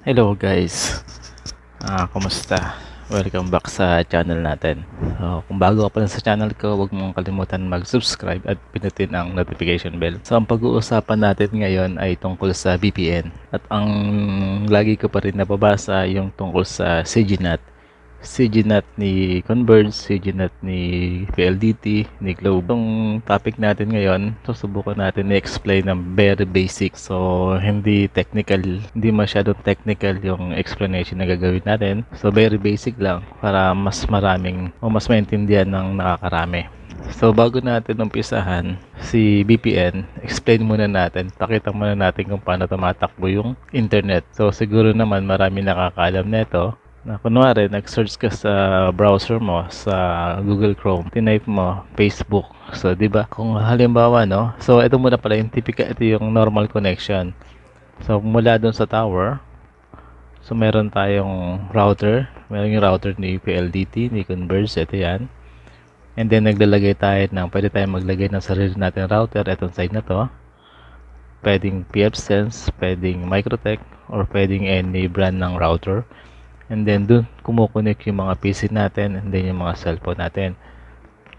Hello guys, kumusta? Welcome back sa channel natin. Kung bago ka pa lang sa channel ko, huwag mong kalimutan mag-subscribe at pinutin ang notification bell. So ang pag-uusapan natin ngayon ay tungkol sa VPN. At ang lagi ko pa rin nababasa yung tungkol sa CGNAT. CGNAT ni Converge, CGNAT ni PLDT, ni Globe. Itong topic natin ngayon, susubukan natin i-explain ng very basic. So, hindi technical, hindi masyadong technical yung explanation na gagawin natin. So, very basic lang para mas maraming o mas maintindihan ng nakakarami. So, bago natin umpisahan si VPN, explain muna natin, pakita muna natin kung paano tumatakbo yung internet. So, siguro naman marami nakakaalam nito na kunwari nag-search ka sa browser mo sa Google Chrome, tinype mo Facebook. So, 'di ba? Kung halimbawa, no? So, ito muna pala yung typical, ito yung normal connection. So, mula doon sa tower, so meron tayong router, meron yung router ni PLDT, ni Converge, ito 'yan. And then naglalagay tayo pwede tayong maglagay ng sarili natin router etong side na to. Pwedeng pfSense, pwedeng Microtech, or pwedeng any brand ng router. And then dun kumukonek yung mga PC natin and then yung mga cellphone natin.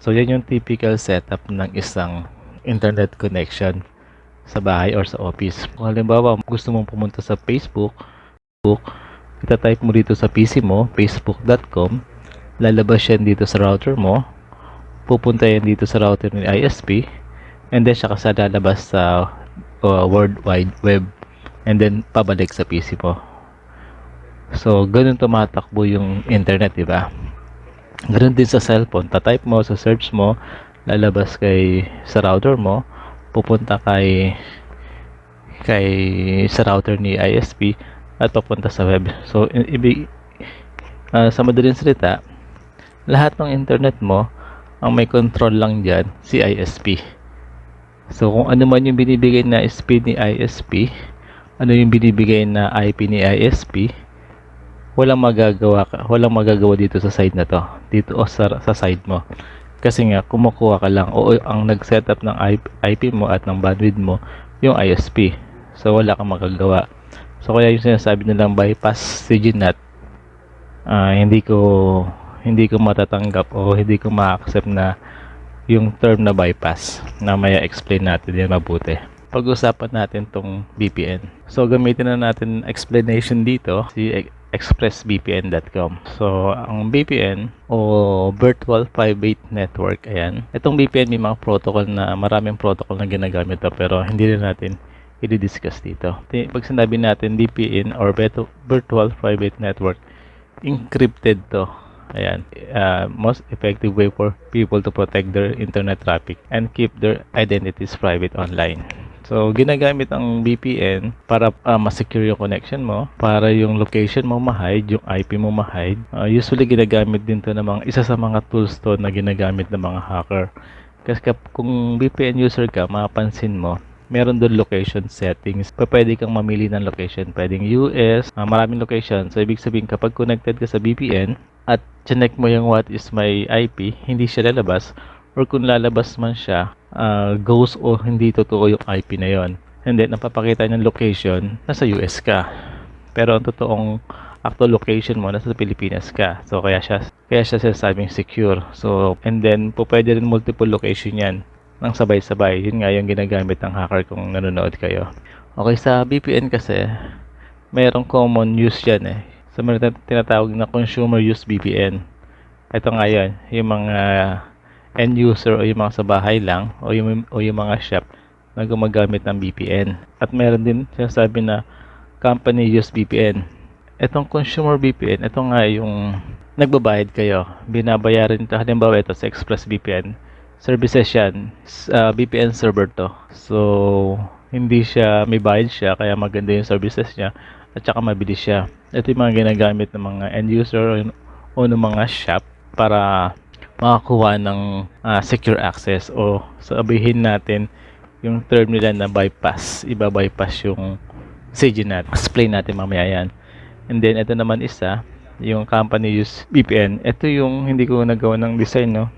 So yan yung typical setup ng isang internet connection sa bahay or sa office. Kung halimbawa gusto mong pumunta sa Facebook, itatype mo dito sa PC mo, facebook.com, lalabas yan dito sa router mo, pupunta yan dito sa router ng ISP, and then siya kasi lalabas sa World Wide Web, and then pabalik sa PC mo. So, ganun tumatakbo yung internet, di ba? Ganun din sa cellphone. Tatype mo, sa search mo, lalabas sa router mo, pupunta sa router ni ISP at papunta sa web. So, sa madaling salita, lahat ng internet mo, ang may control lang dyan, si ISP. So, kung ano man yung binibigay na speed ni ISP, ano yung binibigay na IP ni ISP, walang magagawa dito sa side na to, dito o sa side mo, kasi nga kumukuha ka lang o ang nag-setup ng IP mo at ng bandwidth mo yung ISP. So wala kang magagawa. So kaya yung sinasabi nilang bypass CGNAT, hindi ko matatanggap o hindi ko ma-accept na yung term na bypass, na may explain natin yan mabuti. Pag-usapan natin tong VPN. So gamitin na natin explanation dito, si expressvpn.com. So, ang VPN o Virtual Private Network, ayan. Itong VPN may mga protocol na, maraming protocol na ginagamit to, pero hindi na natin i-discuss dito. Pag sinabi natin VPN or Virtual Private Network, encrypted to. Ayan. Most effective way for people to protect their internet traffic and keep their identities private online. So, ginagamit ang VPN para ma-secure yung connection mo, para yung location mo ma-hide, yung IP mo ma-hide. Usually, ginagamit din to ng isa sa mga tools to na ginagamit ng mga hacker. Kasi kung VPN user ka, mapapansin mo, meron doon location settings. Pwede kang mamili ng location. Pwedeng US, maraming location. So, ibig sabihin, kapag connected ka sa VPN at check mo yung what is my IP, hindi siya lalabas. Or kung lalabas man siya, ghost o hindi totoo yung IP na yon. And then, napapakita ng location, nasa US ka. Pero ang totoong actual location mo, nasa Pilipinas ka. So, kaya siya sinasabing secure. So, and then, pwede rin multiple location yan ng sabay-sabay. Yun nga yung ginagamit ng hacker kung nanonood kayo. Okay, sa VPN kasi, mayroong common use yan eh. So, meron tinatawag na consumer use VPN. Ito nga yun, yung mga end user o yung mga sa bahay lang o yung mga shop na gumagamit ng VPN. At meron din sinasabi na company use VPN. Itong consumer VPN, ito nga yung nagbabayad kayo. Binabayaran ito. Halimbawa ito sa ExpressVPN. Services yan. VPN server to. So, hindi siya, may bayad siya, kaya maganda yung services niya at saka mabilis siya. Ito yung mga ginagamit ng mga end user o ng mga shop para makakuha ng secure access o sabihin natin yung term nila na bypass. Iba-bypass yung CGNAT. Explain natin mamaya yan. And then, ito naman isa, yung company use VPN. Ito yung hindi ko nagawa ng design, no?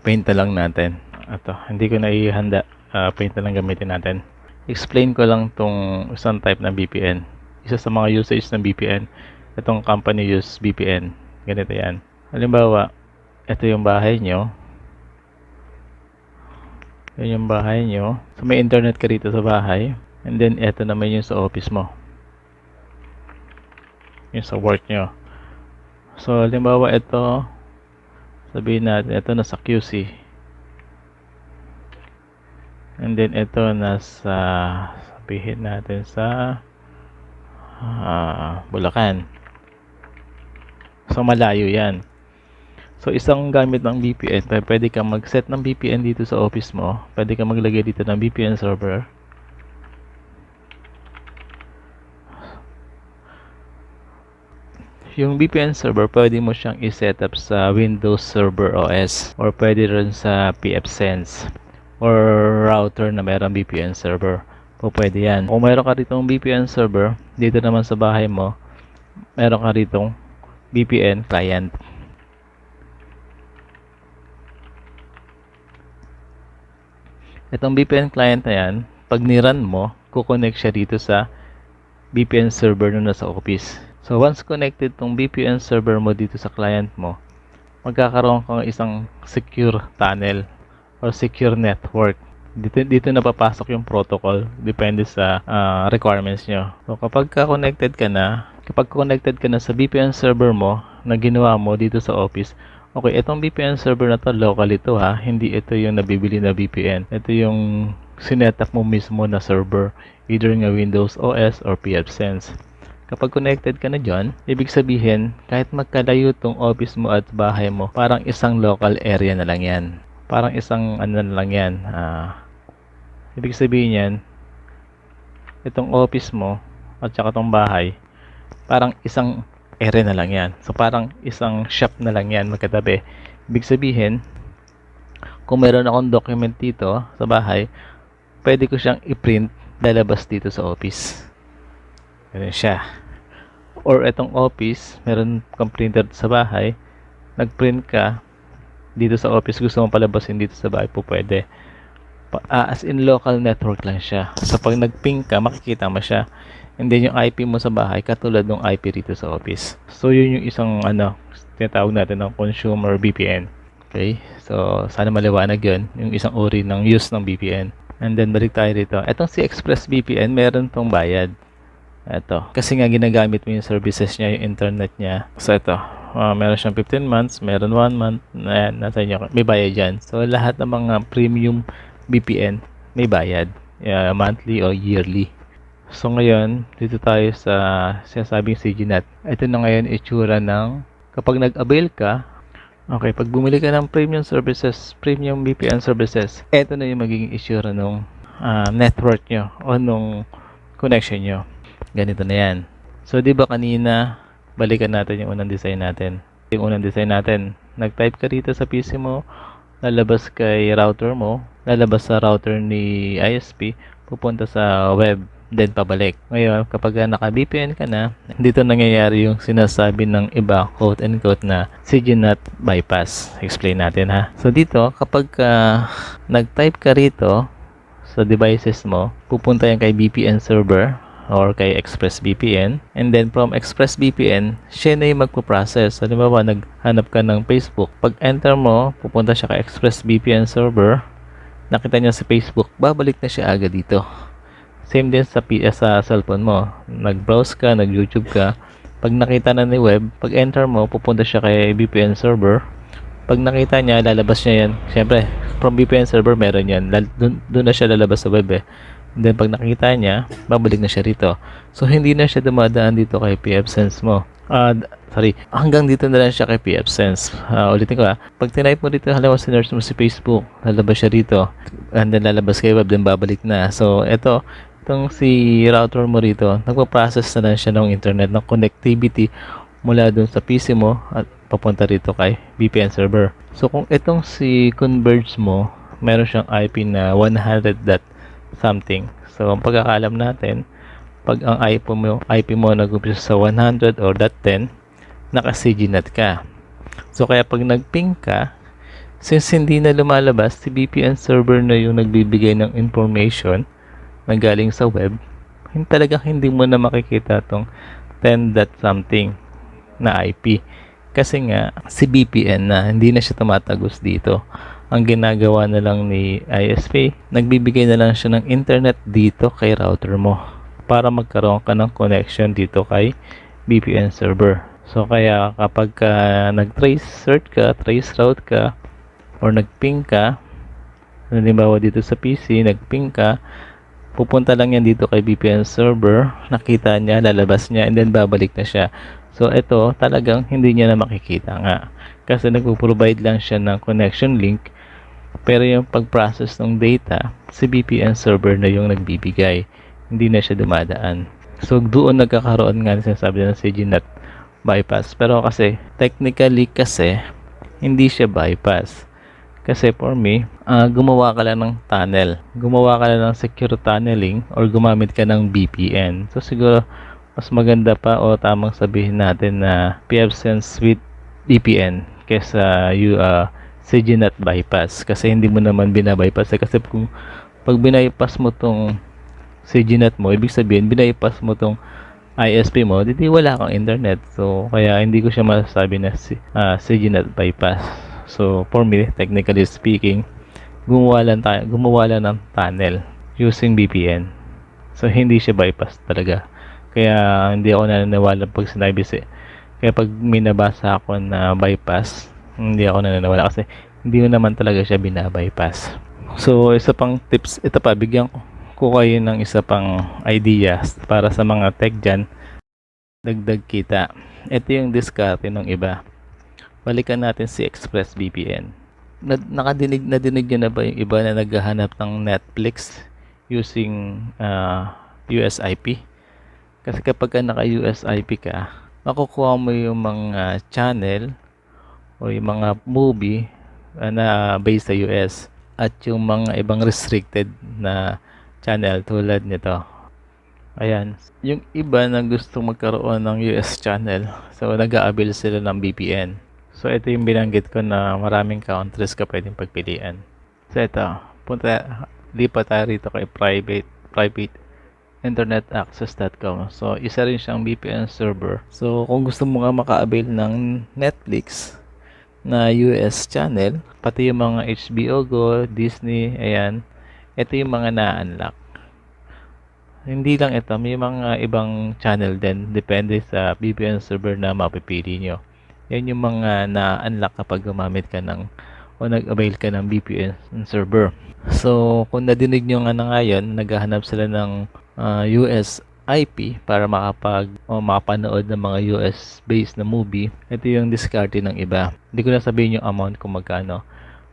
Paint na lang natin. Ito, hindi ko na ihanda. Paint na lang gamitin natin. Explain ko lang tong isang type ng VPN. isa sa mga usage ng VPN. Itong company use VPN. Ganito yan. Halimbawa, ito yung bahay nyo. Yan yung bahay nyo. So, may internet ka rito sa bahay. And then, ito naman yung sa office mo. Yung sa work nyo. So, halimbawa, ito, sabihin natin, ito nasa QC. And then, ito nasa, sabihin natin sa Bulacan. So, malayo yan. So, isang gamit ng VPN, pwede kang mag-set ng VPN dito sa office mo. Pwede kang maglagay dito ng VPN server. Yung VPN server, pwede mo siyang i-set up sa Windows Server OS or pwede rin sa pfSense or router na mayroong VPN server. O pwede yan. Kung mayroon ka ritong VPN server, dito naman sa bahay mo, mayroon ka ritong VPN client. Itong VPN client na yan, pag ni-run mo, kukonect siya dito sa VPN server na nasa office. So, once connected tong VPN server mo dito sa client mo, magkakaroon kang isang secure tunnel or secure network. Dito na papasok yung protocol, depende sa requirements nyo. So, kapag connected ka na sa VPN server mo na ginawa mo dito sa office, okay, itong VPN server na to, local ito ha, hindi ito yung nabibili na VPN. Ito yung sinetup mo mismo na server, either nga Windows OS or pfSense. Kapag connected ka na dyan, ibig sabihin, kahit magkalayo tong office mo at bahay mo, parang isang local area na lang yan. Parang isang ano na lang yan. Ibig sabihin yan, itong office mo at saka itong bahay, parang isang area na lang yan. So, parang isang shop na lang yan magkatabi. Ibig sabihin, kung meron akong document dito sa bahay, pwede ko siyang i-print, lalabas dito sa office. Ganun siya. Or itong office, meron kang printer sa bahay, nag-print ka, dito sa office, gusto mong palabasin dito sa bahay po pwede. As in local network lang siya. So, pag nag-ping ka, makikita mo siya. And then yung IP mo sa bahay, katulad ng IP rito sa office. So, yun yung isang tinatawag natin ng consumer VPN. Okay? So, sana maliwanag yun. Yung isang uri ng use ng VPN. And then, balik tayo dito. Etong si ExpressVPN, meron tong bayad. Ito. Kasi nga ginagamit mo yung services niya, yung internet niya. So, ito. Meron siyang 15 months, meron 1 month. Ayan, nasa inyo. May bayad dyan. So, lahat ng mga premium VPN, may bayad. Monthly o yearly. So ngayon, dito tayo sa sinasabing CGNet. Ito na ngayon itsura ng kapag nag-avail ka, okay, pag bumili ka ng premium services, premium VPN services, ito na yung magiging itsura ng network nyo o nung connection nyo. Ganito na yan. So di ba kanina, balikan natin yung unang design natin. Yung unang design natin, nag-type ka dito sa PC mo, lalabas kay router mo, lalabas sa router ni ISP, pupunta sa web, then pabalik. Ngayon, kapag naka-VPN ka na, dito nangyayari yung sinasabi ng iba, quote and quote, na CGNet bypass. Explain natin ha. So dito, kapag nag-type ka rito sa devices mo, pupunta yan kay VPN server or kay ExpressVPN, and then from ExpressVPN, siya na yung magpo-process. Halimbawa, naghanap ka ng Facebook. Pag enter mo, pupunta siya kay ExpressVPN server, nakita niya sa Facebook, babalik na siya agad dito. Same din sa cellphone mo. Nag-browse ka, nag-YouTube ka, pag nakita na ni web, pag enter mo, pupunta siya kay VPN server. Pag nakita niya, lalabas niya yan. Siyempre, from VPN server, meron yan. Doon na siya lalabas sa web eh. And then pag nakita niya, babalik na siya rito. So hindi na siya dumadaan dito kay pfSense mo. Hanggang dito na lang siya kay pfSense. Ulitin ko pag tinype mo dito, halimbawa sinearch mo si Facebook, lalabas siya rito. And then lalabas kay web, then babalik na. So itong si router mo rito, nagpa-process na lang siya ng internet, ng connectivity mula dun sa PC mo at papunta rito kay VPN server. So kung itong si Converge mo, meron siyang IP na 100. Something. So, ang pagkakalam natin, pag ang IP mo nag-umpisa sa 100 or .10, naka-CGNet ka. So, kaya pag nag-ping ka, since hindi na lumalabas, si VPN server na yung nagbibigay ng information na galing sa web, talagang hindi mo na makikita tong 10 dot something na IP. Kasi nga, si VPN na, hindi na siya tumatagos dito. Ang ginagawa na lang ni ISP, nagbibigay na lang siya ng internet dito kay router mo para magkaroon ka ng connection dito kay VPN server. So kaya kapag nag-trace route ka, or nag-ping ka, halimbawa dito sa PC, nag-ping ka, pupunta lang yan dito kay VPN server, nakita niya, lalabas niya, and then babalik na siya. So ito talagang hindi niya na makikita nga, kasi nagpo-provide lang siya ng connection link, pero yung pag-process ng data, si VPN server na yung nagbibigay, hindi na siya dumadaan. So doon nagkakaroon nga sinasabi ng CGNAT bypass. Pero kasi technically kasi hindi siya bypass. Kasi for me, gumawa ka lang ng tunnel. Gumawa ka lang ng secure tunneling or gumamit ka ng VPN. So siguro mas maganda pa o tamang sabihin natin na pfSense with VPN kaysa CGNAT bypass. Kasi hindi mo naman binabypass. Kasi kung pag binaypass mo tong CGNAT mo, ibig sabihin binaypass mo tong ISP mo, hindi wala kang internet. So kaya hindi ko siya masasabi na CGNAT bypass. So for me, technically speaking, gumawa lang ng tunnel using VPN. So hindi siya bypass talaga. Kaya hindi ako naniniwala pag sinabi kaya pag may nabasa ako na bypass, hindi ako naniniwala kasi hindi naman talaga siya binabypass. So isa pang tips, ito pa, bigyan ko kayo ng isa pang ideas para sa mga tech dyan, dagdag kita. Ito yung diskarte ng iba. Balikan natin si ExpressVPN. Nadinig nyo na ba yung iba na naghahanap ng Netflix using US IP? Kasi kapag naka US IP ka, makukuha mo yung mga channel o yung mga movie na based sa US at yung mga ibang restricted na channel tulad nito. Ayan, yung iba na gusto magkaroon ng US channel, so nag-a-avail sila ng VPN. So ito yung binanggit ko na maraming countries ka pwedeng pagpilian. So ito, lipat tayo rito kay privateinternetaccess.com. So isa rin siyang VPN server. So kung gusto mo nga maka-avail ng Netflix na US channel, pati yung mga HBO Go, Disney, ayan, ito yung mga na-unlock. Hindi lang ito, may mga ibang channel din, depende sa VPN server na mapipili nyo. Yan yung mga na-unlock kapag gumamit ka ng o nag-avail ka ng VPN server. So kung nadinig nyo nga na ngayon, naghahanap sila ng US IP para makapanood ng mga US based na movie. Ito yung diskarte ng iba. Hindi ko na sabihin yung amount kung magkano,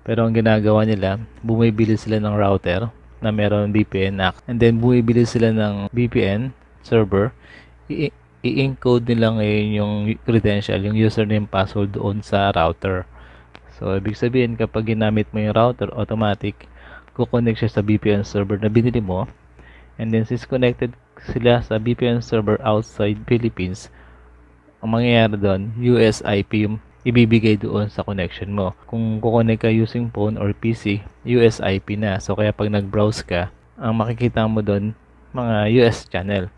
pero ang ginagawa nila, bumibili sila ng router na meron VPN act, and then bumibili sila ng VPN server, i-encode nila ngayon yung credential, yung username, password doon sa router. So ibig sabihin, kapag ginamit mo yung router, automatic kukonect siya sa VPN server na binili mo, and then since connected sila sa VPN server outside Philippines, ang mangyayari doon, US IP yung ibibigay doon sa connection mo. Kung kukonek ka using phone or PC, US IP na. So kaya pag nag-browse ka, ang makikita mo doon mga US channel.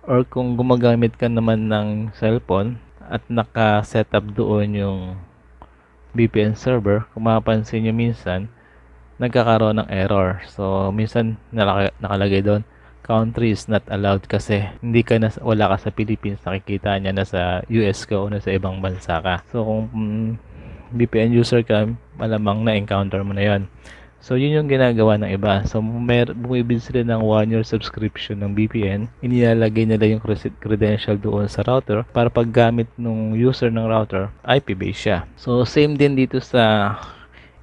Or kung gumagamit ka naman ng cellphone at naka-set up doon yung VPN server, kung mapapansin nyo minsan, nagkakaroon ng error. So minsan nakalagay doon, country is not allowed, kasi wala ka sa Philippines, nakikita niya nasa US ka o nasa ibang bansa ka. So kung VPN user ka, malamang na-encounter mo na yon. So yun yung ginagawa ng iba. So bumibili sila ng 1-year subscription ng VPN, inilalagay nila yung credential doon sa router para paggamit ng user ng router, IP based siya. So same din dito sa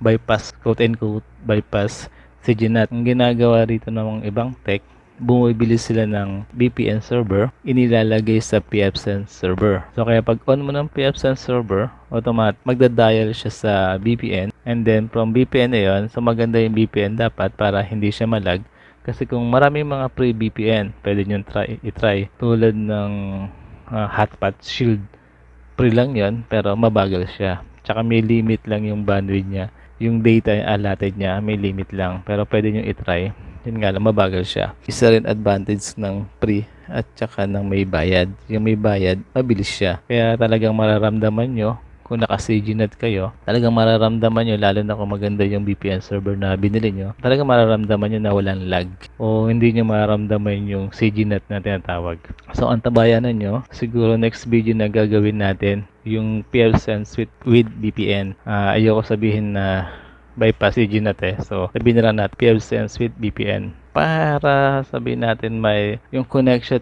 bypass, quote and quote bypass CGNAT. Ang ginagawa rito ng ibang tech, bumibili sila ng VPN server, inilalagay sa pfSense server. So kaya pag on mo ng pfSense server, automatic magda-dial siya sa VPN, and then from VPN na yun, so maganda yung VPN dapat para hindi siya malag. Kasi kung maraming mga free VPN, pwede nyo i-try tulad ng Hotspot Shield. Free lang yon, pero mabagal siya. Tsaka may limit lang yung bandwidth niya. Yung data allotted niya, may limit lang. Pero pwede nyo i-try. Yun nga lang, mabagal siya. Isa rin advantage ng free at saka ng may bayad. Yung may bayad, mabilis siya. Kaya talagang mararamdaman nyo kung naka-CGNet kayo, talagang mararamdaman nyo, lalo na kung maganda yung VPN server na binili nyo, talagang mararamdaman nyo na walang lag o hindi nyo mararamdaman yung CGNet na tinatawag. So, ang tabayanan nyo, siguro next video na gagawin natin, yung PLSense with VPN. Ayoko sabihin na bypass CGNet eh. So, sabihin na lang natin PLSense with VPN para sabihin natin may yung connection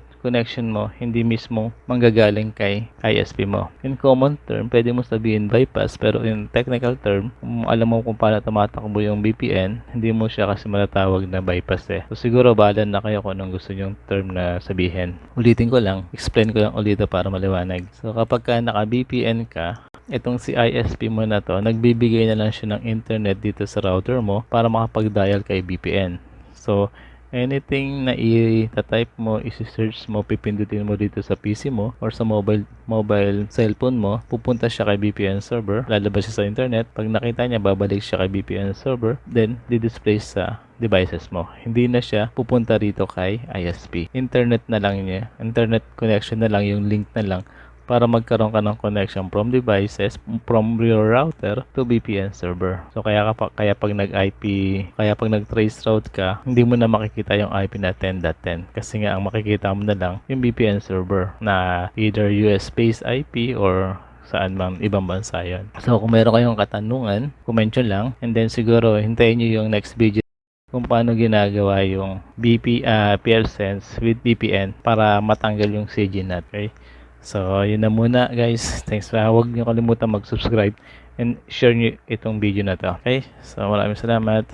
mo hindi mismo manggagaling kay ISP mo. In common term, pwede mo sabihin bypass, pero in technical term, kung alam mo kung paano tumatakbo yung VPN, hindi mo siya kasi matatawag na bypass eh. So siguro bahala na kayo kung anong gusto yung term na sabihin. Ulitin ko lang, explain ko lang ulit para maliwanag. So kapag ka naka-VPN ka, itong si ISP mo na to, nagbibigay na lang siya ng internet dito sa router mo para makapag-dial kay VPN. So, anything na i-type mo, isi-search mo, pipindutin mo dito sa PC mo or sa mobile cellphone mo, pupunta siya kay VPN server, lalabas siya sa internet. Pag nakita niya, babalik siya kay VPN server, then di-display sa devices mo. Hindi na siya pupunta rito kay ISP. Internet na lang niya. Internet connection na lang, yung link na lang para magkaroon ka ng connection from devices, from your router to VPN server. So kaya pag nag-trace route ka, hindi mo na makikita yung IP na 10.10 kasi nga ang makikita mo na lang yung VPN server na either US based IP or saan mang ibang bansa yun. So kung meron kayong katanungan, comment nyo lang, and then siguro hintayin nyo yung next video kung paano ginagawa yung PLSense with VPN para matanggal yung CGNet. Okay? So, yun na muna guys. Thanks. Huwag niyo kalimutan mag-subscribe and share niyo itong video na to. Okay? So, maraming salamat.